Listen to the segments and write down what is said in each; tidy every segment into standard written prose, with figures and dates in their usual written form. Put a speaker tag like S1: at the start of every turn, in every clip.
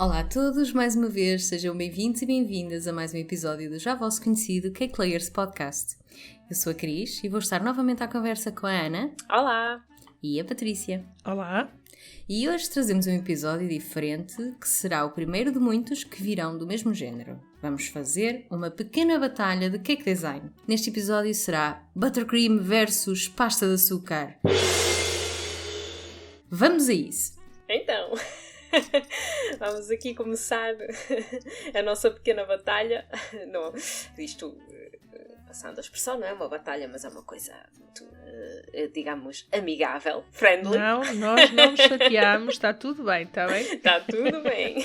S1: Olá a todos, mais uma vez, sejam bem-vindos e bem-vindas a mais um episódio do já vosso conhecido Cake Layers Podcast. Eu sou a Cris e vou estar novamente à conversa com a Ana.
S2: Olá!
S1: E a Patrícia.
S3: Olá!
S1: E hoje trazemos um episódio diferente, que será o primeiro de muitos que virão do mesmo género. Vamos fazer uma pequena batalha de cake design. Neste episódio será Buttercream versus pasta de açúcar. Vamos a isso!
S2: Então, vamos aqui começar a nossa pequena batalha. Não, isto, passando a expressão, não é uma batalha, mas é uma coisa muito, digamos, amigável, friendly.
S3: Não, nós não nos chateamos, está tudo bem, está bem?
S2: Está tudo bem.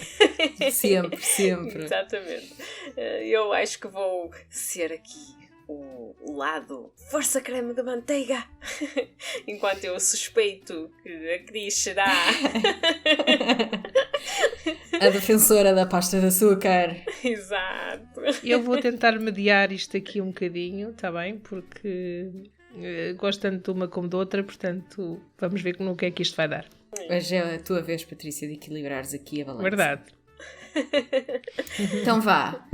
S1: Sempre, sempre.
S2: Exatamente. Eu acho que vou ser aqui o lado força creme de manteiga, enquanto eu suspeito que a Cris será
S1: a defensora da pasta de açúcar.
S2: Exato.
S3: Eu vou tentar mediar isto aqui um bocadinho, está bem? Porque gosto tanto de uma como de outra, portanto vamos ver no que é que isto vai dar.
S1: Hoje é a tua vez, Patrícia, de equilibrares aqui a balança.
S3: Verdade.
S1: Então vá.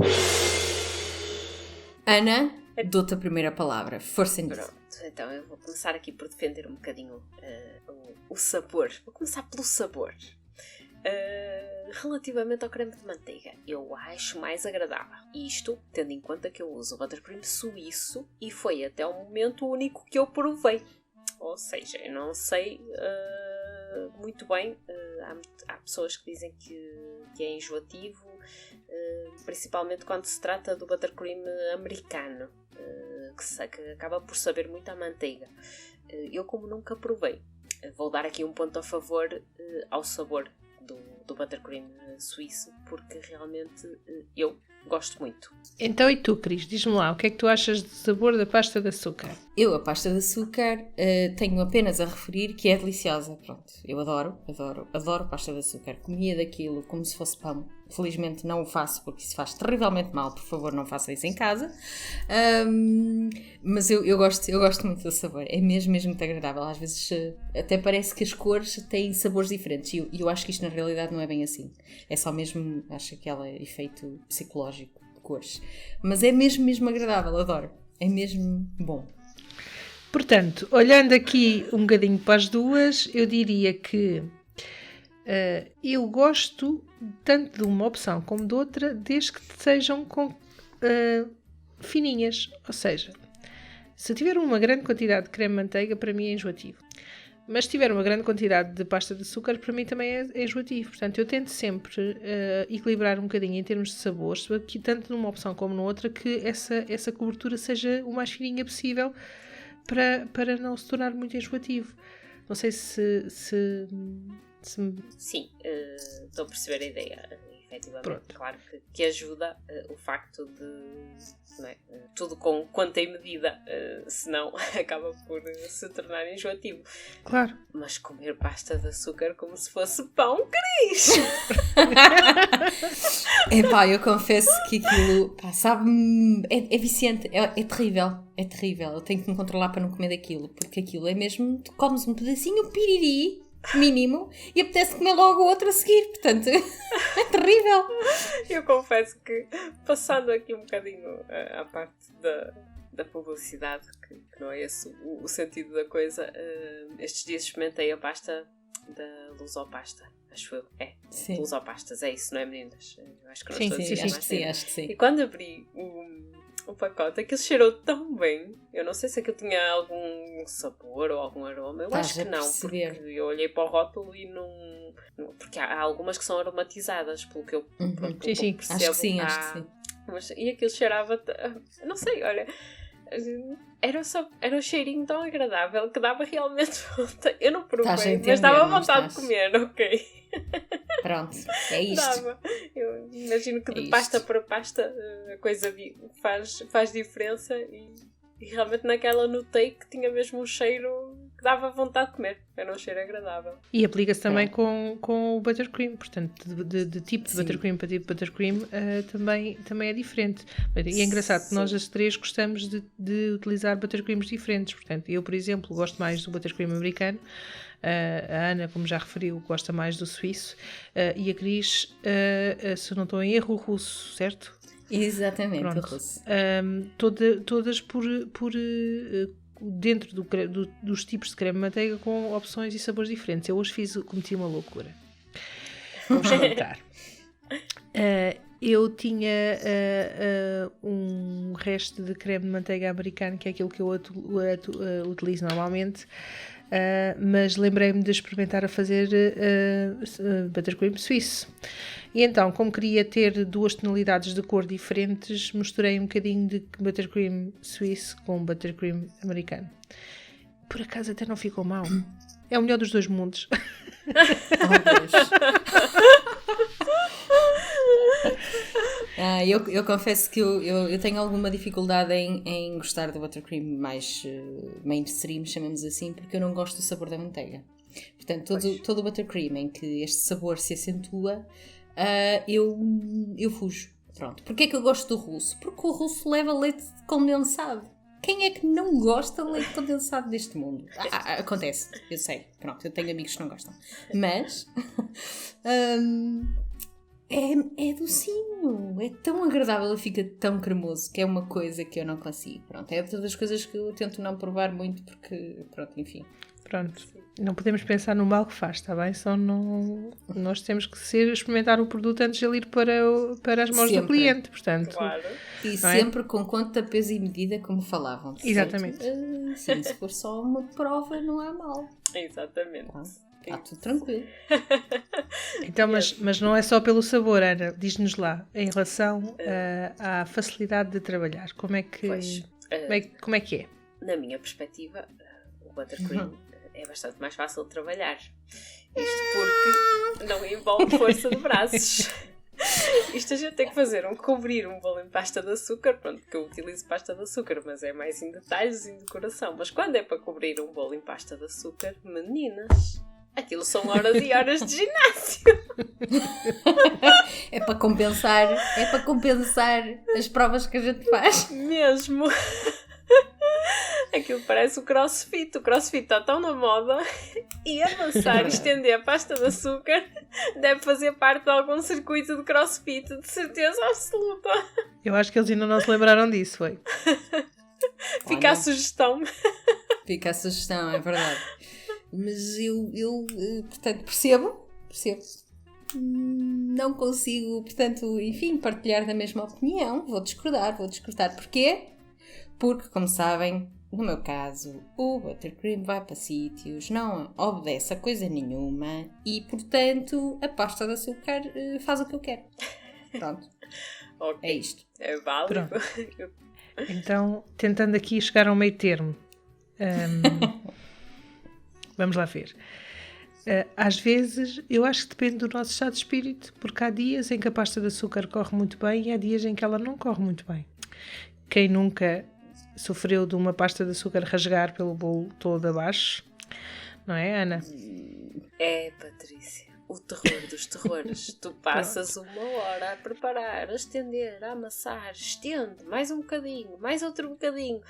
S1: Ana, dou-te a primeira palavra. Força nisso.
S2: Pronto, então eu vou começar aqui por defender um bocadinho o sabor. Vou começar pelo sabor. Relativamente ao creme de manteiga, eu acho mais agradável. Isto, tendo em conta que eu uso o buttercream suíço e foi até o momento o único que eu provei. Ou seja, eu não sei muito bem. Há pessoas que dizem que é enjoativo, principalmente quando se trata do buttercream americano, que acaba por saber muito a manteiga. Eu, como nunca provei, vou dar aqui um ponto a favor ao sabor do buttercream suíço, porque realmente eu gosto muito.
S3: Então e tu, Cris? Diz-me lá, o que é que tu achas do sabor da pasta de açúcar?
S1: Eu, a pasta de açúcar, tenho apenas a referir que é deliciosa. Pronto, eu adoro pasta de açúcar. Comia daquilo como se fosse pão. Felizmente não o faço porque isso faz terrivelmente mal. Por favor, não façam isso em casa. Mas eu gosto muito do sabor. É mesmo muito agradável. Às vezes até parece que as cores têm sabores diferentes. E eu acho que isto na realidade não é bem assim. É só mesmo, acho, aquele efeito psicológico de cores. Mas é mesmo agradável. Adoro. É mesmo bom.
S3: Portanto, olhando aqui um bocadinho para as duas, eu diria que eu gosto tanto de uma opção como de outra, desde que sejam fininhas. Ou seja, se eu tiver uma grande quantidade de creme de manteiga, para mim é enjoativo. Mas se tiver uma grande quantidade de pasta de açúcar, para mim também é enjoativo. Portanto, eu tento sempre equilibrar um bocadinho em termos de sabores, tanto numa opção como noutra, que essa cobertura seja o mais fininha possível, para não se tornar muito enjoativo. Não sei se...
S2: Sim, estou a perceber a ideia. Efetivamente,
S3: pronto.
S2: Claro que ajuda o facto de, não é, tudo com conta e medida, senão acaba por se tornar enjoativo.
S3: Claro.
S2: Mas comer pasta de açúcar como se fosse pão, Cris!
S1: Epá, eu confesso que aquilo, sabe-me, é viciante, é terrível, Eu tenho que me controlar para não comer daquilo, porque aquilo é mesmo, tu comes um pedacinho, piriri, mínimo, e apetece comer logo outro a seguir, portanto, é terrível.
S2: Eu confesso que, passando aqui um bocadinho à parte da publicidade, que não é esse o sentido da coisa, estes dias experimentei a pasta da Lusopasta, acho eu.
S1: Sim.
S2: Lusopastas, é isso, não é, meninas? Eu acho que não
S1: Sim,
S2: estou a dizer
S1: acho que sim.
S2: E quando abri o pacote, aquilo cheirou tão bem. Eu não sei se aquilo tinha algum sabor ou algum aroma. Eu acho que não, porque eu olhei para o rótulo e não... Porque há algumas que são aromatizadas, pelo que eu percebo.
S1: Acho que sim.
S2: Mas, e aquilo cheirava... Não sei, olha... Era um cheirinho tão agradável que dava realmente vontade. Eu não provei, mas dava vontade de comer, ok?
S1: Pronto, é isto.
S2: Dava. Eu imagino que de pasta para pasta a coisa faz diferença e realmente naquela notei que tinha mesmo um cheiro que dava vontade de comer. Era um cheiro agradável.
S3: E aplica-se também com o buttercream, portanto, de tipo de
S1: Sim.
S3: buttercream para tipo de buttercream também é diferente. E é engraçado que nós as três gostamos de utilizar buttercreams diferentes. Portanto, eu, por exemplo, gosto mais do buttercream americano. A Ana, como já referiu, gosta mais do suíço. E a Cris, se eu não estou em erro, o russo, certo?
S1: Exatamente,
S3: Pronto.
S1: o russo.
S3: Todas por dentro dos tipos de creme de manteiga com opções e sabores diferentes. Eu hoje cometi uma loucura. Vou-vos contar. Eu tinha um resto de creme de manteiga americano, que é aquilo que eu utilizo normalmente, mas lembrei-me de experimentar a fazer buttercream suíço. E então, como queria ter 2 tonalidades de cor diferentes, misturei um bocadinho de buttercream suíço com buttercream americano. Por acaso até não ficou mal. É o melhor dos 2 mundos.
S1: Eu confesso que eu tenho alguma dificuldade em gostar do buttercream mais mainstream, chamamos assim, porque eu não gosto do sabor da manteiga. Portanto, todo o buttercream em que este sabor se acentua, eu fujo. Pronto. Porquê é que eu gosto do russo? Porque o russo leva leite condensado. Quem é que não gosta de leite condensado deste mundo? Acontece, eu sei. Pronto, eu tenho amigos que não gostam. Mas é docinho, é tão agradável e fica tão cremoso que é uma coisa que eu não consigo. Pronto, é outra das coisas que eu tento não provar muito porque, pronto, enfim.
S3: Pronto, não podemos pensar no mal que faz, está bem? Só não... Nós temos que experimentar o produto antes de ele ir para as mãos do cliente, portanto...
S2: Claro.
S1: E sempre com conta, peso e medida, como falavam.
S3: Exatamente.
S1: Sim, se for só uma prova, não há mal.
S2: Exatamente.
S1: Está tudo tranquilo.
S3: Então, mas não é só pelo sabor, Ana. Diz-nos lá, em relação à facilidade de trabalhar. Como é que é?
S2: Na minha perspectiva, o buttercream é bastante mais fácil de trabalhar. Isto porque não envolve força de braços. Isto a gente tem que cobrir um bolo em pasta de açúcar, pronto, que eu utilizo pasta de açúcar, mas é mais em detalhes e em decoração. Mas quando é para cobrir um bolo em pasta de açúcar, meninas, aquilo são horas e horas de ginásio.
S1: É para compensar as provas que a gente faz.
S2: Mesmo. Aquilo parece o crossfit. O crossfit está tão na moda e amassar e estender a pasta de açúcar deve fazer parte de algum circuito de crossfit, de certeza absoluta.
S3: Eu acho que eles ainda não se lembraram disso, foi?
S2: Fica a sugestão.
S1: Fica a sugestão, é verdade. Mas eu portanto, percebo. Não consigo, portanto, enfim, partilhar da mesma opinião. Vou discordar. Porquê? Porque, como sabem, no meu caso, o buttercream vai para sítios, não obedece a coisa nenhuma e, portanto, a pasta de açúcar faz o que eu quero. Pronto.
S2: Okay.
S1: É isto.
S2: É válido.
S3: Então, tentando aqui chegar ao meio termo. Vamos lá ver. Às vezes, eu acho que depende do nosso estado de espírito, porque há dias em que a pasta de açúcar corre muito bem e há dias em que ela não corre muito bem. Quem nunca sofreu de uma pasta de açúcar rasgar pelo bolo todo abaixo, não é, Ana?
S2: É, Patrícia, o terror dos terrores. Tu passas 1 hora a preparar, a estender, a amassar, estende, mais um bocadinho, mais outro bocadinho,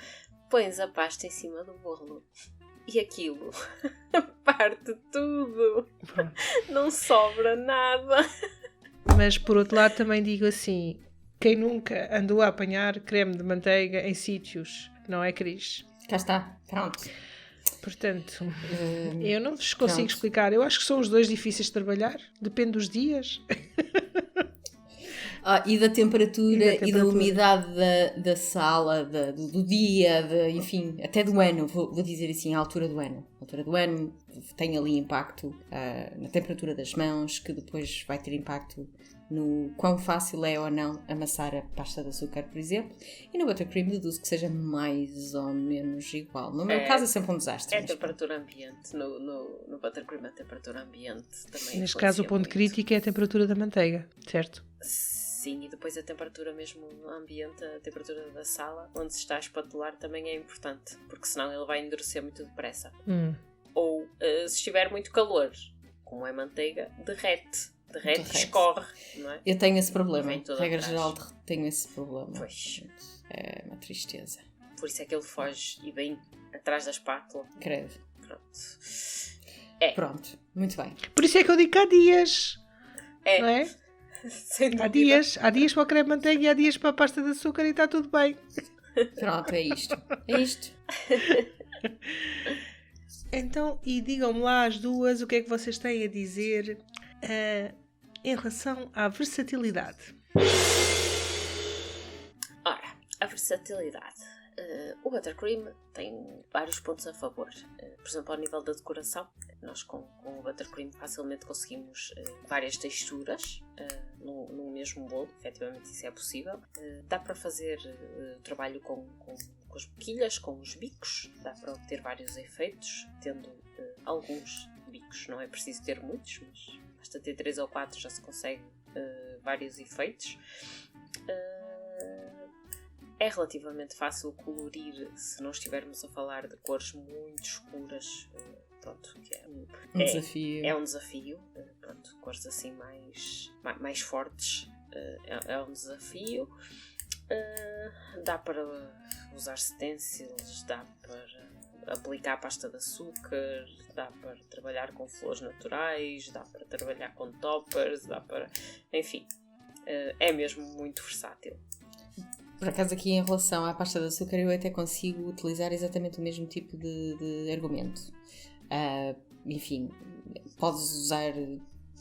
S2: pões a pasta em cima do bolo e aquilo parte tudo. Pronto. Não sobra nada.
S3: Mas por outro lado também digo assim, quem nunca andou a apanhar creme de manteiga em sítios, não é, Cris?
S1: Cá está, pronto.
S3: Portanto, eu não vos consigo explicar. Eu acho que são os dois difíceis de trabalhar. Depende dos dias.
S1: E da temperatura e da umidade da sala, do dia, enfim, até do ano, vou dizer assim, a altura do ano. A altura do ano tem ali impacto na temperatura das mãos, que depois vai ter impacto no quão fácil é ou não amassar a pasta de açúcar, por exemplo. E no buttercream deduzo que seja mais ou menos igual. No meu caso é sempre um desastre.
S2: É a temperatura ambiente. No buttercream a temperatura ambiente também.
S3: Neste caso o ponto crítico é a temperatura da manteiga, certo?
S2: Sim, e depois a temperatura mesmo no ambiente, a temperatura da sala, onde se está a espatular, também é importante, porque senão ele vai endurecer muito depressa. se estiver muito calor, como é manteiga, derrete e escorre, não é?
S1: Eu tenho esse problema, regra
S2: atrás.
S1: geral tenho esse problema.
S2: Pois.
S1: É uma tristeza.
S2: Por isso é que ele foge e bem atrás da espátula.
S1: Credo.
S2: Pronto.
S1: Pronto, muito bem.
S3: Por isso é que eu digo que há dias. Não é?
S2: Sem dúvida.
S3: Há dias para o creme de manteiga e há dias para a pasta de açúcar e está tudo bem.
S1: Pronto, é isto.
S3: Então, e digam-me lá as duas o que é que vocês têm a dizer em relação à versatilidade.
S2: Ora, a versatilidade. O buttercream tem vários pontos a favor. Por exemplo, ao nível da decoração, nós com o buttercream facilmente conseguimos várias texturas no mesmo bolo. Efetivamente isso é possível. Dá para fazer trabalho com as boquilhas, com os bicos. Dá para obter vários efeitos, tendo alguns bicos. Não é preciso ter muitos, mas basta ter 3 ou 4 já se consegue vários efeitos. É relativamente fácil colorir se não estivermos a falar de cores muito escuras. Pronto, que
S1: um desafio.
S2: É um desafio. Pronto, cores assim mais fortes é um desafio. Dá para usar stencils, dá para aplicar pasta de açúcar, dá para trabalhar com flores naturais, dá para trabalhar com toppers, dá para... Enfim, é mesmo muito versátil.
S1: Por acaso aqui em relação à pasta de açúcar eu até consigo utilizar exatamente o mesmo tipo de argumento. Enfim, podes usar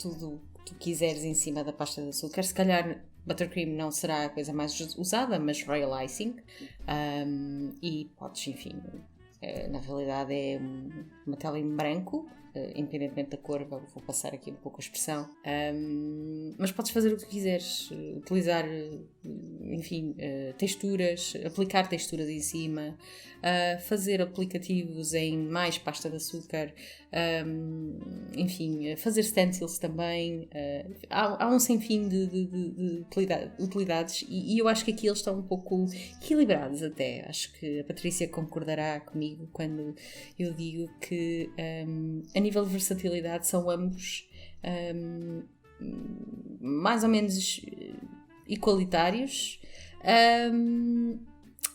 S1: tudo o que tu quiseres em cima da pasta de açúcar. Se calhar buttercream não será a coisa mais usada, mas royal icing. E podes, enfim, na realidade é uma tela em branco. Independentemente da cor, vou passar aqui um pouco a expressão, mas podes fazer o que quiseres, utilizar, enfim, texturas, aplicar texturas em cima, fazer aplicativos em mais pasta de açúcar, enfim, fazer stencils também. Há um sem fim de utilidades e eu acho que aqui eles estão um pouco equilibrados até. Acho que a Patrícia concordará comigo quando eu digo que a nível de versatilidade são ambos mais ou menos igualitários,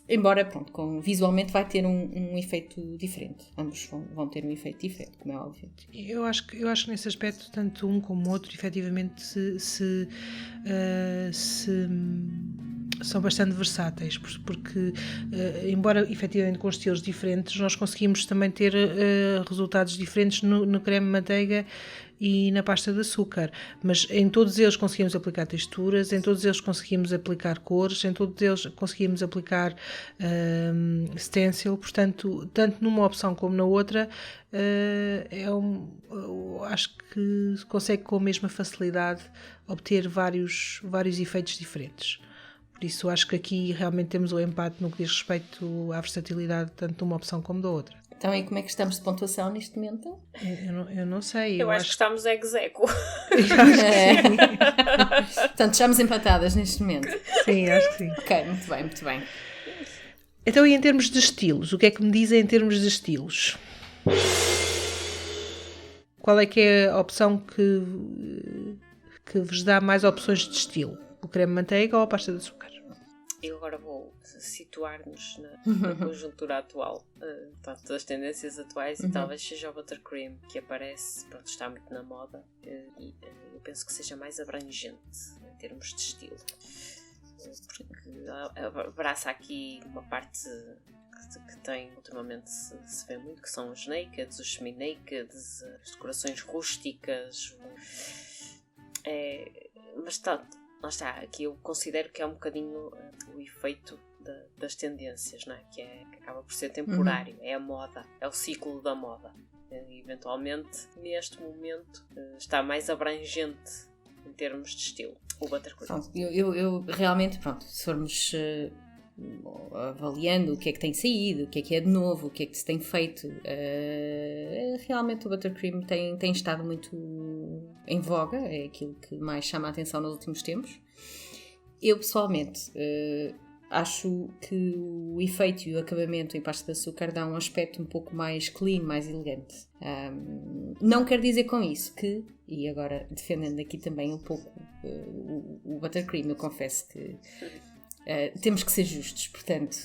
S1: embora pronto, visualmente vai ter um efeito diferente. Ambos vão ter um efeito diferente, como é óbvio.
S3: Eu acho que nesse aspecto tanto um como o outro efetivamente são bastante versáteis, porque embora efetivamente com estilos diferentes nós conseguimos também ter resultados diferentes no creme de manteiga e na pasta de açúcar, mas em todos eles conseguimos aplicar texturas, em todos eles conseguimos aplicar cores, em todos eles conseguimos aplicar stencil, portanto tanto numa opção como na outra acho que consegue com a mesma facilidade obter vários efeitos diferentes. Por isso acho que aqui realmente temos o empate no que diz respeito à versatilidade tanto de uma opção como da outra.
S1: Então, e como é que estamos de pontuação neste momento?
S3: Eu não sei.
S2: Eu acho que estamos ex-aequo.
S1: Portanto, estamos empatadas neste momento.
S3: Sim, acho que sim.
S1: Ok, muito bem, muito bem.
S3: Então, e em termos de estilos? O que é que me dizem em termos de estilos? Qual é que é a opção que vos dá mais opções de estilo? O creme de manteiga ou a pasta de açúcar?
S2: Eu agora vou situar-nos na conjuntura atual, portanto, das tendências atuais, e talvez seja o buttercream que aparece, pronto, está muito na moda, e eu penso que seja mais abrangente em termos de estilo, porque abraça aqui uma parte que tem, ultimamente se vê muito, que são os nakeds, os semi-nakeds, as decorações rústicas, mas lá está, aqui eu considero que é um bocadinho o efeito das tendências, não é? Que acaba por ser temporário, é a moda, é o ciclo da moda. Eventualmente, neste momento, está mais abrangente em termos de estilo, o buttercream.
S1: Eu realmente, pronto, se formos avaliando o que é que tem saído, o que é de novo, o que é que se tem feito, realmente o buttercream tem estado muito em voga, é aquilo que mais chama a atenção nos últimos tempos. Eu pessoalmente acho que o efeito e o acabamento em pasta de açúcar dá um aspecto um pouco mais clean, mais elegante. Não quer dizer com isso que, e agora defendendo aqui também um pouco o buttercream, eu confesso que temos que ser justos, portanto,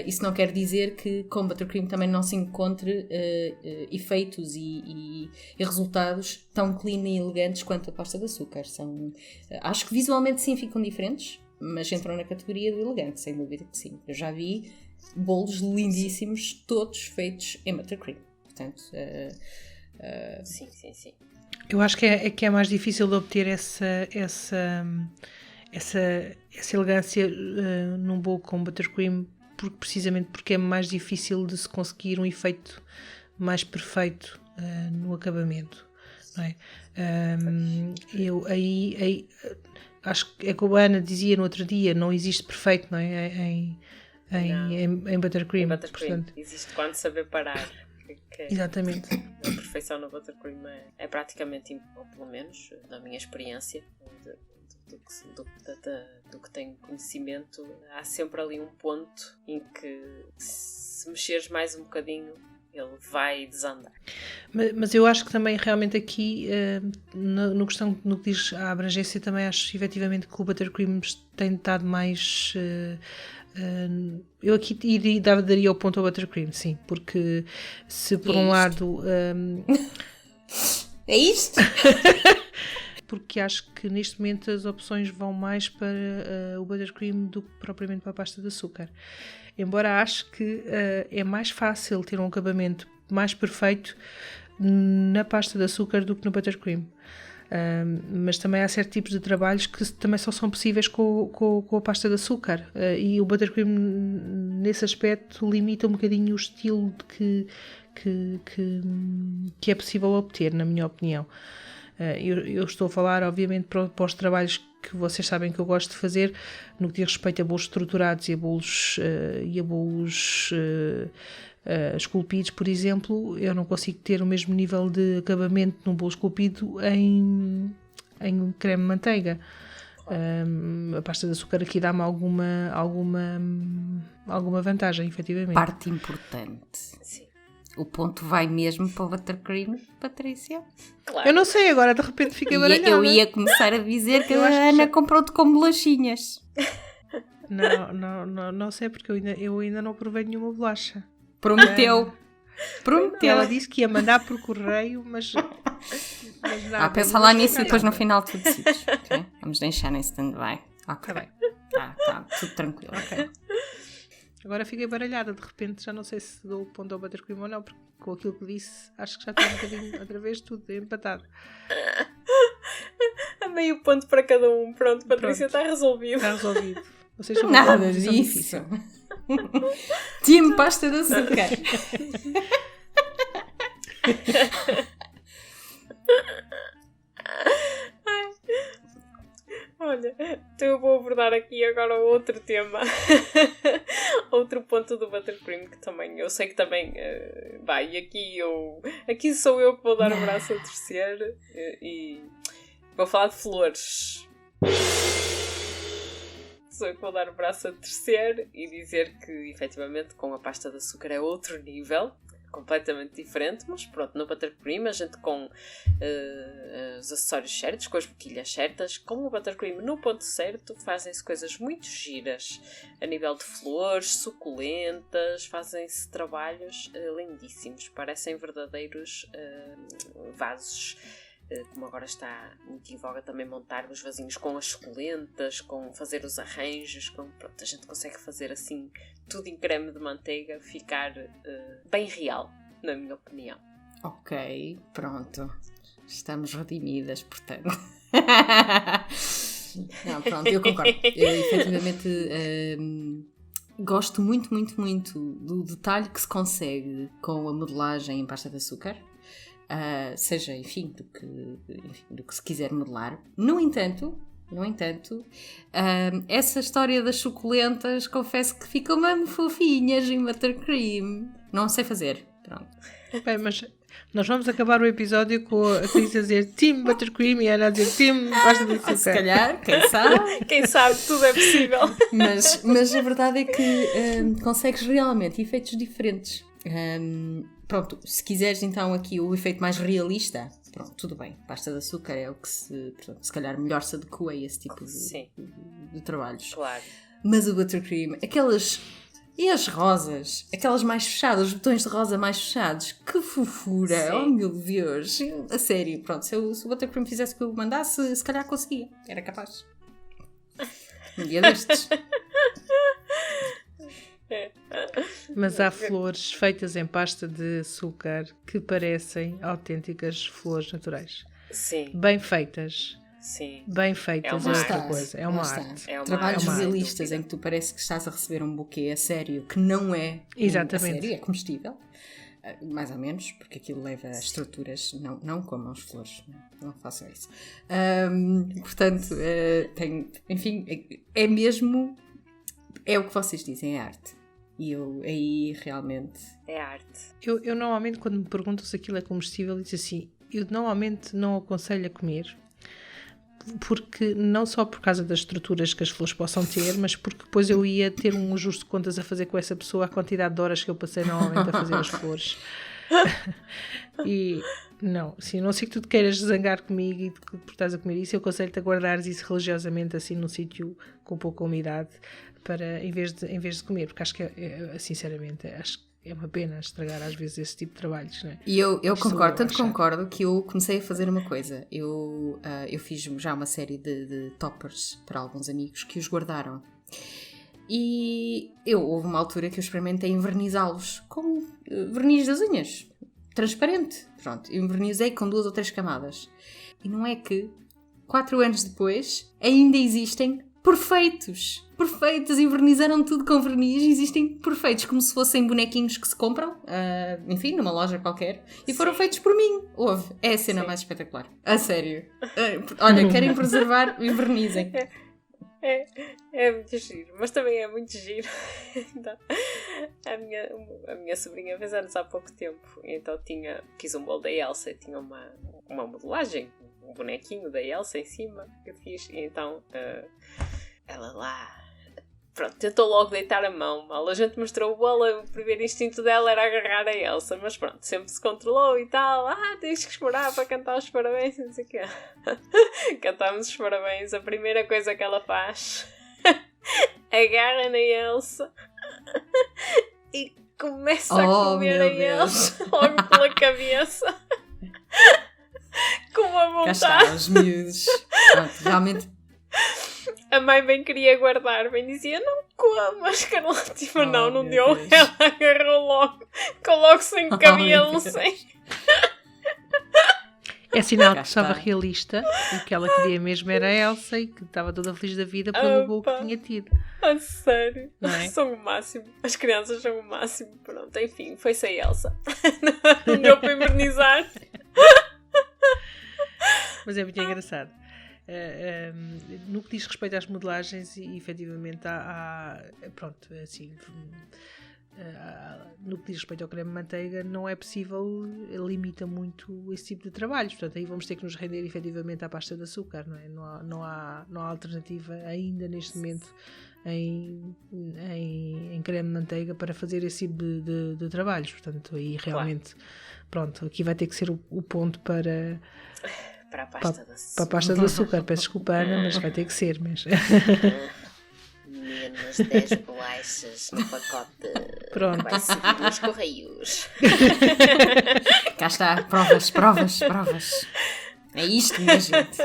S1: isso não quer dizer que com buttercream também não se encontre efeitos e resultados tão clean e elegantes quanto a pasta de açúcar. Acho que visualmente sim ficam diferentes, mas entram na categoria do elegante, sem dúvida que sim. Eu já vi bolos lindíssimos, todos feitos em buttercream, portanto...
S2: Sim.
S3: Eu acho que é mais difícil de obter essa elegância num bolo com buttercream, precisamente porque é mais difícil de se conseguir um efeito mais perfeito no acabamento, não é? Eu aí acho que é como a Ana dizia no outro dia, não existe perfeito, não é? Em buttercream.
S2: Portanto, existe quando saber parar.
S3: Exatamente.
S2: A perfeição no buttercream é praticamente, ou pelo menos na minha experiência, do que tenho conhecimento, há sempre ali um ponto em que, se mexeres mais um bocadinho, ele vai desandar.
S3: Mas eu acho que também realmente aqui no que diz à abrangência, também acho efetivamente que o buttercream tem estado mais... eu aqui daria o ponto ao buttercream, sim, porque se por um lado...
S1: É isto?
S3: Porque acho que neste momento as opções vão mais para o buttercream do que propriamente para a pasta de açúcar. Embora acho que é mais fácil ter um acabamento mais perfeito na pasta de açúcar do que no buttercream. Mas também há certos tipos de trabalhos que também só são possíveis com a pasta de açúcar. E o buttercream, nesse aspecto, limita um bocadinho o estilo que é possível obter, na minha opinião. Eu estou a falar, obviamente, para os trabalhos que vocês sabem que eu gosto de fazer, no que diz respeito a bolos estruturados e a bolos esculpidos, por exemplo. Eu não consigo ter o mesmo nível de acabamento num bolo esculpido em creme de manteiga. A pasta de açúcar aqui dá-me alguma vantagem, efetivamente.
S1: Parte importante.
S2: Sim.
S1: O ponto vai mesmo para o buttercream, Patrícia?
S2: Claro.
S3: Eu não sei, agora de repente fiquei baralhada.
S1: Eu ia começar a dizer que a Ana comprou-te com bolachinhas.
S3: Não sei, porque eu ainda não provei nenhuma bolacha.
S1: Prometeu.
S3: Ela disse que ia mandar por correio, mas nada.
S1: Pensa lá nisso e depois no final tu decides. Okay? Vamos deixar em stand-by. Ok.
S3: Tá bem.
S1: Tá, tudo tranquilo.
S3: Ok. Agora fiquei baralhada, de repente já não sei se dou o ponto ao buttercream ou não, porque com aquilo que disse acho que já está um bocadinho outra vez tudo empatado.
S2: A meio ponto para cada um. Pronto, Patrícia, está resolvido.
S3: Está resolvido. Vocês são
S1: Nada disso. Time pasta de açúcar.
S2: Olha, então eu vou abordar aqui agora outro tema. Outro ponto do buttercream que também, eu sei que também vai, aqui sou eu que vou dar o braço a torcer e vou falar de flores. Sou eu que vou dar o braço a torcer e dizer que efetivamente com a pasta de açúcar é outro nível, completamente diferente, mas pronto, no buttercream a gente com os acessórios certos, com as boquilhas certas, com o buttercream no ponto certo, fazem-se coisas muito giras a nível de flores, suculentas, fazem-se trabalhos lindíssimos, parecem verdadeiros vasos. Como agora está muito em voga também montar os vasinhos com as suculentas, com fazer os arranjos, pronto, a gente consegue fazer assim tudo em creme de manteiga, ficar bem real, na minha opinião.
S1: Ok, pronto. Estamos redimidas, portanto. Não, pronto, eu concordo. Eu efetivamente gosto muito, muito, muito do detalhe que se consegue com a modelagem em pasta de açúcar. Seja, enfim, do que se quiser modelar. No entanto, essa história das suculentas, confesso que ficam mesmo fofinhas em buttercream. Não sei fazer. Pronto.
S3: Bem, mas nós vamos acabar o episódio com a Cris a dizer Team Buttercream e a Ana a dizer Team pasta de açúcar.
S1: Se calhar, quem sabe.
S2: Quem sabe, tudo é possível.
S1: Mas a verdade é que consegues realmente efeitos diferentes. Pronto, se quiseres então aqui o efeito mais realista, pronto, tudo bem. Pasta de açúcar é o que se calhar melhor se adequa a esse tipo de trabalhos.
S2: Claro.
S1: Mas o buttercream, aquelas... E as rosas, aquelas mais fechadas, os botões de rosa mais fechados, que fofura, oh meu Deus, a sério, pronto, se o buttercream fizesse o que eu mandasse, se calhar conseguia, era capaz. Um dia destes.
S3: Mas há flores feitas em pasta de açúcar que parecem autênticas flores naturais.
S2: Sim.
S3: Bem feitas.
S2: Sim.
S3: Bem feitas é outra coisa. É uma arte.
S1: Trabalhos realistas em que tu parece que estás a receber um buquê a sério, que não é a sério, é comestível. Mais ou menos, porque aquilo leva a estruturas, não como as flores, não façam isso. Portanto, enfim, é mesmo, é o que vocês dizem, é arte. E eu aí realmente...
S2: É arte.
S3: Eu normalmente, quando me perguntam se aquilo é comestível, digo assim, eu normalmente não aconselho a comer, porque não só por causa das estruturas que as flores possam ter, mas porque depois eu ia ter um ajuste de contas a fazer com essa pessoa a quantidade de horas que eu passei normalmente a fazer as flores. E não sei que tu te queiras zangar comigo e por estás a comer isso, eu aconselho-te a guardares isso religiosamente assim num sítio com pouca umidade para, em vez de comer, porque acho que sinceramente acho que é uma pena estragar às vezes esse tipo de trabalhos, não é?
S1: E eu concordo, concordo que eu comecei a fazer uma coisa. Eu fiz já uma série de toppers para alguns amigos que os guardaram. E houve uma altura que eu experimentei envernizá-los com verniz das unhas, transparente. Pronto, eu envernizei com 2 ou 3 camadas. E não é que 4 anos depois ainda existem perfeitos, envernizaram tudo com verniz, existem perfeitos, como se fossem bonequinhos que se compram, enfim, numa loja qualquer, e foram feitos por mim. É a cena mais espetacular, a sério. Olha, querem preservar, invernizem.
S2: É muito giro, mas também é muito giro. Então, a minha sobrinha fez anos há pouco tempo, então quis um bolo da Elsa, tinha uma modelagem, um bonequinho da Elsa em cima que eu fiz, e então ela lá, pronto, tentou logo deitar a mão, mal a gente mostrou o bolo, o primeiro instinto dela era agarrar a Elsa, mas pronto, sempre se controlou e tal, tens que esperar para cantar os parabéns, não sei o quê. Cantámos os parabéns, a primeira coisa que ela faz, agarra na Elsa e começa a comer a Elsa logo pela cabeça. Com uma vontade.
S1: Cá está, os miúdos. Pronto, realmente.
S2: A mãe bem queria guardar, bem dizia, não comas, Carla. Tipo, não deu.
S1: Deus.
S2: Ela agarrou logo, com logo sem cabelo, sem.
S3: É sinal
S1: Cá
S3: que estava
S1: está.
S3: realista e que ela queria mesmo era a Elsa e que estava toda feliz da vida pelo bolo que tinha tido.
S2: A sério.
S3: Não é?
S2: São o máximo. As crianças são o máximo. Pronto, enfim, foi-se a Elsa. Não deu para invernizar.
S3: Mas é muito engraçado. No que diz respeito às modelagens, e efetivamente pronto, assim, no que diz respeito ao creme de manteiga, não é possível, limita muito esse tipo de trabalhos. Portanto, aí vamos ter que nos render efetivamente à pasta de açúcar, não é? Não há alternativa ainda neste momento em creme de manteiga para fazer esse tipo de trabalhos. Portanto, aí realmente, pronto, aqui vai ter que ser o ponto para
S2: a pasta de açúcar.
S3: Para a pasta de açúcar. Peço desculpa, Ana, mas vai ter que ser. Mas...
S2: Menos 10 bolachas no pacote.
S3: Pronto.
S2: Vai seguir nos correios.
S1: Cá está, provas. É isto, minha gente.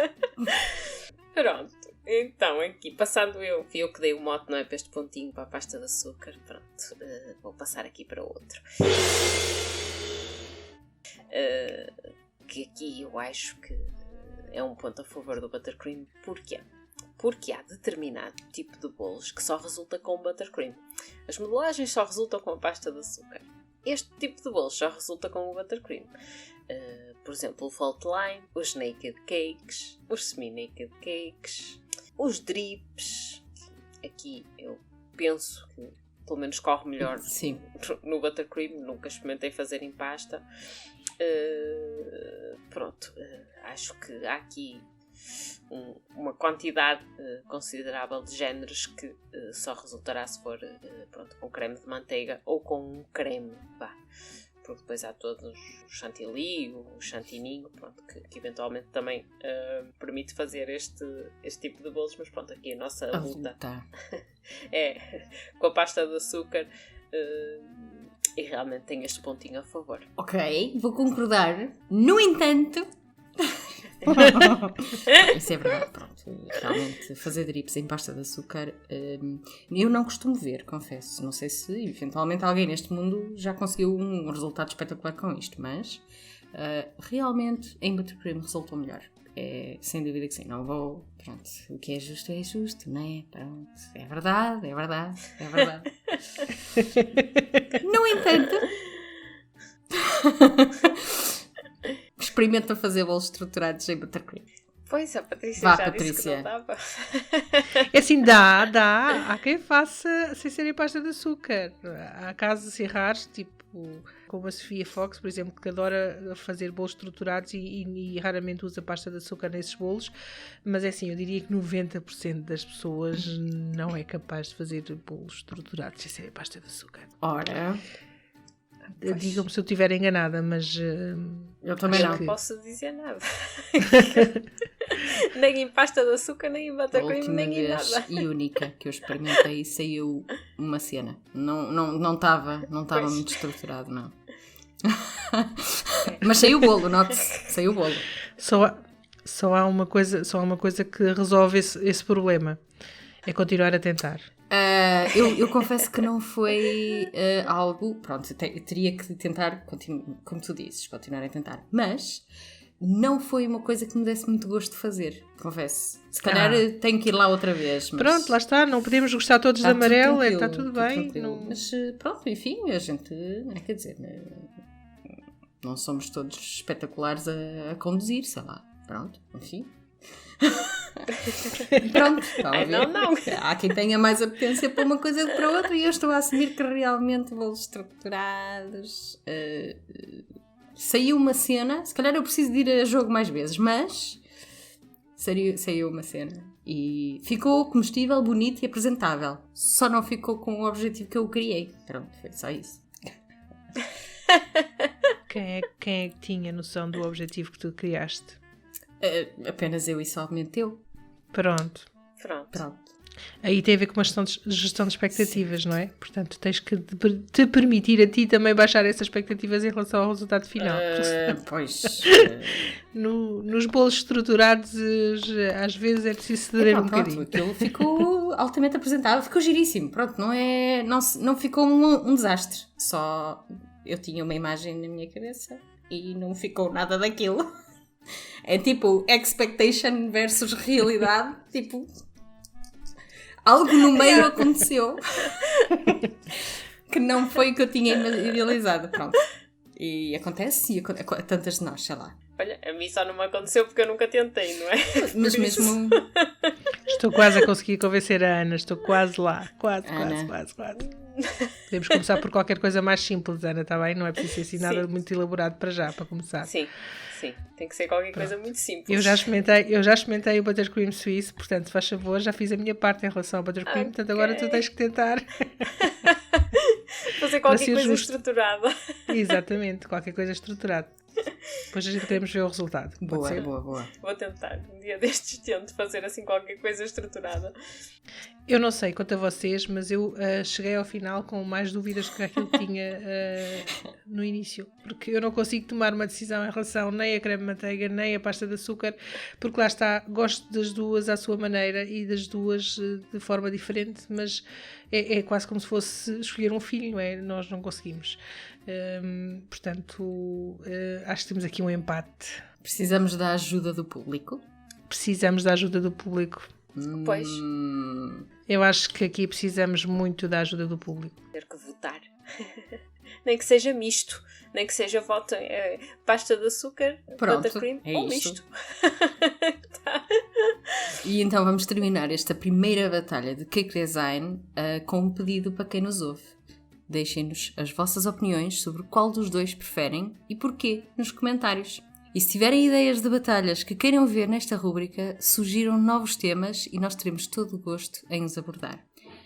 S2: Pronto. Então, aqui, passando fui eu que dei o mote, não é, para este pontinho, para a pasta de açúcar. Pronto, vou passar aqui para outro. Que aqui eu acho que é um ponto a favor do buttercream. Porquê? Porque há determinado tipo de bolos que só resulta com buttercream. As modelagens só resultam com a pasta de açúcar. Este tipo de bolos só resulta com o buttercream. Por exemplo, o fault line, os naked cakes, os semi-naked cakes, os drips. Aqui eu penso que pelo menos corre melhor.
S1: Sim.
S2: No buttercream, nunca experimentei fazer em pasta. Pronto, acho que há aqui uma quantidade considerável de géneros que só resultará se for pronto, com creme de manteiga ou com um creme, vá. Porque depois há todos o chantilly, o chantininho, pronto, que eventualmente também permite fazer este tipo de bolos, mas pronto, aqui a nossa luta é com a pasta de açúcar e realmente tem este pontinho a favor.
S1: Ok, vou concordar. No entanto... Isso é verdade, pronto. Realmente fazer drips em pasta de açúcar eu não costumo ver, confesso. Não sei se eventualmente alguém neste mundo já conseguiu um resultado espetacular com isto, mas realmente em buttercream resultou melhor. É, sem dúvida que sim, não vou. Pronto, o que é justo, não é? Pronto, é verdade. No entanto, experimenta fazer bolos estruturados em buttercream.
S2: Pois, a Patrícia
S1: Vá,
S2: já
S1: Patrícia.
S2: disse que não dava.
S3: É assim, dá. Há quem faça sem ser em pasta de açúcar. Há casos raros, tipo como a Sofia Fox, por exemplo, que adora fazer bolos estruturados e raramente usa pasta de açúcar nesses bolos. Mas é assim, eu diria que 90% das pessoas não é capaz de fazer bolos estruturados sem ser em pasta de açúcar.
S1: Ora...
S3: Digam-me se eu estiver enganada, mas...
S1: eu também
S2: não posso dizer nada. Nem em pasta de açúcar, nem em buttercream, nem em nada.
S1: E única que eu experimentei e saiu uma cena. Não estava muito estruturado, não. Mas saiu o bolo, note-se. Saiu o bolo.
S3: Só há uma coisa que resolve esse problema. É continuar a tentar.
S1: Eu confesso que não foi algo... Pronto, eu teria que tentar, como tu dizes, continuar a tentar. Mas não foi uma coisa que me desse muito gosto de fazer, confesso. Se calhar tenho que ir lá outra vez. Mas...
S3: Pronto, lá está. Não podemos gostar todos de amarelo. Está tudo bem.
S1: Não... Mas pronto, enfim, a gente... Quer dizer, não somos todos espetaculares a conduzir, sei lá. Pronto, enfim... Pronto,
S2: não.
S1: Há quem tenha mais apetência para uma coisa do que para outra e eu estou a assumir que realmente bolos estruturados saiu uma cena, se calhar eu preciso de ir a jogo mais vezes, mas saiu uma cena e ficou comestível, bonito e apresentável, só não ficou com o objetivo que eu criei. Pronto, foi só isso.
S3: Quem é que tinha noção do objetivo que tu criaste?
S1: Apenas eu e somente eu.
S3: Pronto. Aí tem a ver com uma gestão de expectativas, não é? Portanto, tens que te permitir a ti também baixar essas expectativas em relação ao resultado final.
S1: Pois.
S3: Nos bolos estruturados, às vezes é preciso ceder um bocadinho.
S1: Aquilo ficou altamente apresentável, ficou giríssimo. Pronto, não ficou um desastre. Só eu tinha uma imagem na minha cabeça e não ficou nada daquilo. É tipo expectation versus realidade, tipo algo no meio aconteceu que não foi o que eu tinha idealizado, pronto. E acontece a tantas de nós, sei lá.
S2: Olha, a mim só não me aconteceu porque eu nunca tentei, não é?
S1: Mas mesmo...
S3: Estou quase a conseguir convencer a Ana, estou quase lá, quase. Podemos começar por qualquer coisa mais simples, Ana, está bem? Não é preciso ser assim nada muito elaborado para começar.
S2: Sim, tem que ser qualquer coisa muito simples.
S3: Eu já experimentei o buttercream suíço, portanto, faz favor, já fiz a minha parte em relação ao buttercream, portanto agora tu tens que tentar
S2: fazer qualquer coisa estruturada.
S3: Exatamente, qualquer coisa estruturada. Depois a gente queremos ver o resultado.
S1: Boa.
S2: Vou tentar, um dia destes tento fazer assim qualquer coisa estruturada.
S3: Eu não sei quanto a vocês, mas eu cheguei ao final com mais dúvidas do que aquilo que tinha no início. Porque eu não consigo tomar uma decisão em relação nem a creme de manteiga, nem a pasta de açúcar, porque lá está, gosto das duas à sua maneira e das duas de forma diferente, mas é quase como se fosse escolher um filho, não é? Nós não conseguimos. Portanto, acho que temos aqui um empate.
S1: Precisamos da ajuda do público.
S2: Pois.
S3: Eu acho que aqui precisamos muito da ajuda do público.
S2: Ter que votar. nem que seja misto. Nem que seja votem pasta de açúcar, buttercream ou misto.
S1: Tá. E então vamos terminar esta primeira batalha de cake design com um pedido para quem nos ouve. Deixem-nos as vossas opiniões sobre qual dos dois preferem e porquê nos comentários. E se tiverem ideias de batalhas que queiram ver nesta rúbrica, sugiram novos temas e nós teremos todo o gosto em os abordar.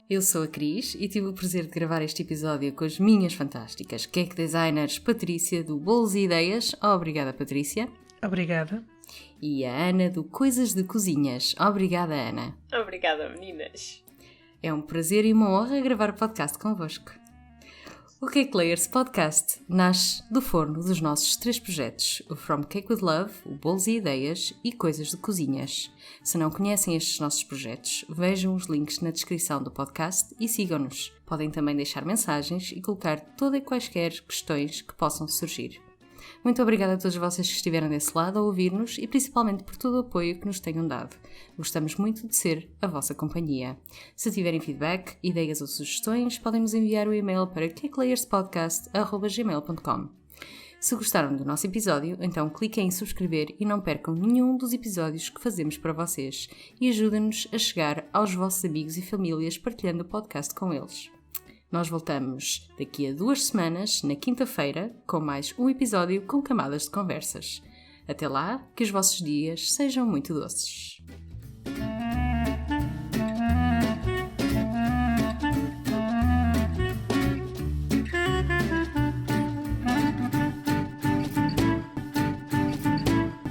S1: Eu sou a Cris e tive o prazer de gravar este episódio com as minhas fantásticas cake designers Patrícia do Bolos e Ideias. Obrigada, Patrícia.
S3: Obrigada.
S1: E a Ana do Coisas de Cozinhas. Obrigada, Ana.
S2: Obrigada, meninas.
S1: É um prazer e uma honra gravar o podcast convosco. O Cake Layers Podcast nasce do forno dos nossos 3 projetos, o From Cake with Love, o Bolos e Ideias e Coisas de Cozinhas. Se não conhecem estes nossos projetos, vejam os links na descrição do podcast e sigam-nos. Podem também deixar mensagens e colocar todas e quaisquer questões que possam surgir. Muito obrigada a todos vocês que estiveram desse lado a ouvir-nos e principalmente por todo o apoio que nos tenham dado. Gostamos muito de ser a vossa companhia. Se tiverem feedback, ideias ou sugestões, podem-nos enviar o e-mail para cakelayerspodcast@gmail.com. Se gostaram do nosso episódio, então cliquem em subscrever e não percam nenhum dos episódios que fazemos para vocês e ajudem-nos a chegar aos vossos amigos e famílias partilhando o podcast com eles. Nós voltamos daqui a 2 semanas, na quinta-feira, com mais um episódio com camadas de conversas. Até lá, que os vossos dias sejam muito doces.